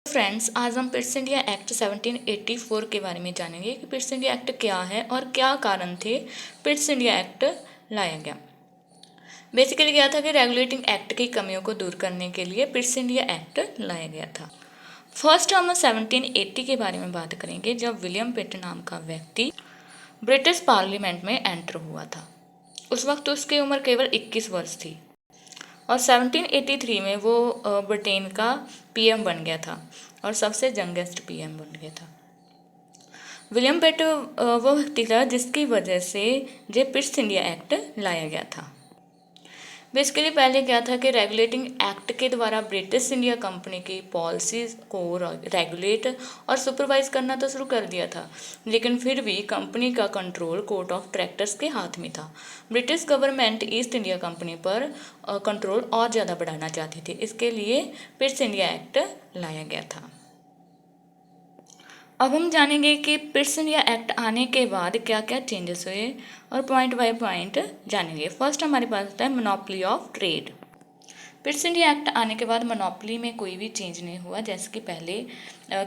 Friends, आज हम Pitt's India act 1784 के बारे में जानेंगे कि पिट्स इंडिया एक्ट क्या है और क्या कारण थे पिट्स इंडिया एक्ट लाया गया। बेसिकली क्या था कि रेगुलेटिंग एक्ट की कमियों को दूर करने के लिए पिट्स इंडिया एक्ट लाया गया था। फर्स्ट हम 1780 के बारे में बात करेंगे, जब विलियम पिट नाम का व्यक्ति ब्रिटिश पार्लियामेंट में एंटर हुआ था। उस वक्त उसकी उम्र केवल 21 वर्ष थी और 1783 में वो ब्रिटेन का पीएम बन गया था और सबसे यंगेस्ट पीएम बन गया था। विलियम पिट वो व्यक्ति था जिसकी वजह से जे पिट्स इंडिया एक्ट लाया गया था। बेसिकली पहले क्या था कि रेगुलेटिंग एक्ट के द्वारा ब्रिटिश इंडिया कंपनी की पॉलिसीज को रेगुलेट और सुपरवाइज करना तो शुरू कर दिया था, लेकिन फिर भी कंपनी का कंट्रोल कोर्ट ऑफ डायरेक्टर्स के हाथ में था। British government east India company पर कंट्रोल और ज़्यादा बढ़ाना चाहती थी, इसके लिए पिट्स इंडिया एक्ट लाया गया था। अब हम जानेंगे कि पिट्स इंडिया एक्ट आने के बाद क्या क्या चेंजेस हुए और पॉइंट बाय पॉइंट जानेंगे। फर्स्ट हमारे पास होता है monopoly of trade. Pitt's India act आने के बाद मोनोपोली में कोई भी चेंज नहीं हुआ, जैसे कि पहले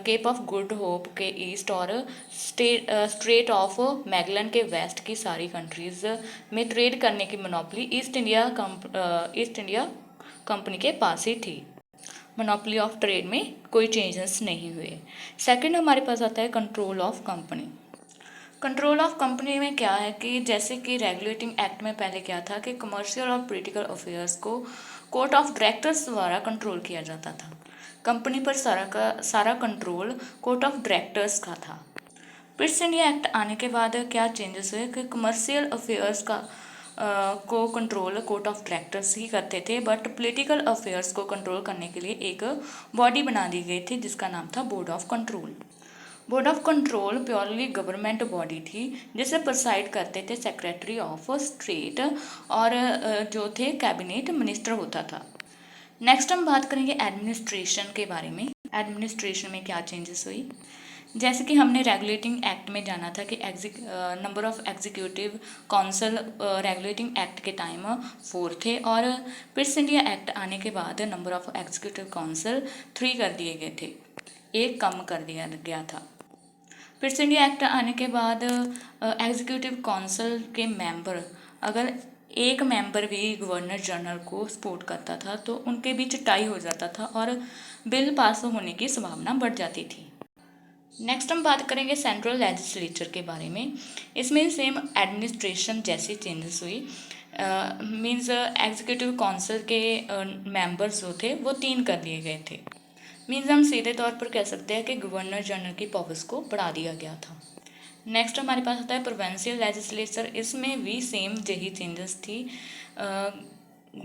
केप ऑफ गुड होप के ईस्ट और स्ट्रेट ऑफ मैगलन के वेस्ट की सारी कंट्रीज़ में ट्रेड करने की मोनोपोली ईस्ट इंडिया कंपनी के पास ही थी। मोनोपोली ऑफ ट्रेड में कोई चेंजेस नहीं हुए। सेकंड हमारे पास आता है control of company. Control of company में क्या है कि जैसे कि रेगुलेटिंग एक्ट में पहले क्या था कि कमर्शियल और पॉलिटिकल अफेयर्स को कोर्ट ऑफ डायरेक्टर्स द्वारा कंट्रोल किया जाता था। कंपनी पर सारा कंट्रोल कोर्ट ऑफ डायरेक्टर्स का था। पिट्स इंडिया एक्ट आने के बाद क्या चेंजेस हुए कि कमर्शियल अफेयर्स को कंट्रोल कोर्ट ऑफ डायरेक्टर्स ही करते थे, बट पॉलिटिकल अफेयर्स को कंट्रोल करने के लिए एक बॉडी बना दी गई थी जिसका नाम था board of control. Board of control purely government body थी जिसे प्रिसाइड करते थे सेक्रेटरी ऑफ स्टेट और जो थे कैबिनेट मिनिस्टर होता था। नेक्स्ट हम बात करेंगे एडमिनिस्ट्रेशन के बारे में। एडमिनिस्ट्रेशन में क्या चेंजेस हुई, जैसे कि हमने रेगुलेटिंग एक्ट में जाना था कि number of executive council regulating act के टाइम 4 थे और पिट्स इंडिया एक्ट आने के बाद नंबर ऑफ एग्जीक्यूटिव काउंसिल 3 कर दिए गए थे, एक कम कर दिया गया था। पिट्स इंडिया एक्ट आने के बाद एग्जीक्यूटिव काउंसिल के मेंबर, अगर एक मेंबर भी गवर्नर जनरल को सपोर्ट करता था तो उनके बीच टाई हो जाता था और बिल पास होने की संभावना बढ़ जाती थी। नेक्स्ट हम बात करेंगे सेंट्रल लेजिस्लेचर के बारे में। इसमें सेम एडमिनिस्ट्रेशन जैसी चेंजेस हुई। मीन्स एग्जीक्यूटिव काउंसिल के मेंबर्स जो थे वो 3 कर दिए गए थे। मीन्स हम सीधे तौर पर कह सकते हैं कि गवर्नर जनरल की पावर्स को बढ़ा दिया गया था। नेक्स्ट हमारे पास आता है प्रोविंशियल लेजिस्लेचर। इसमें भी सेम यही चेंजेस थी।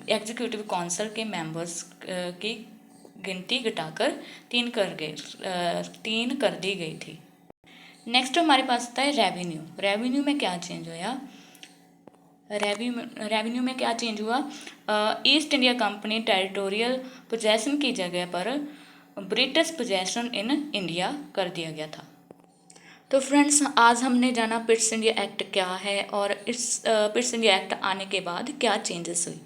एग्जीक्यूटिव काउंसिल के मेंबर्स की गिनती घटाकर 3 कर दी गई थी। नेक्स्ट हमारे पास आता है रेवेन्यू। रेवेन्यू में क्या चेंज हुआ? रेवेन्यू में क्या चेंज हुआ? East India company territorial possession की जगह पर ब्रिटिश पोजेशन इन इंडिया कर दिया गया था। तो फ्रेंड्स, आज हमने जाना पिट्स इंडिया एक्ट क्या है और इस पिट्स इंडिया एक्ट आने के बाद क्या चेंजेस हुई।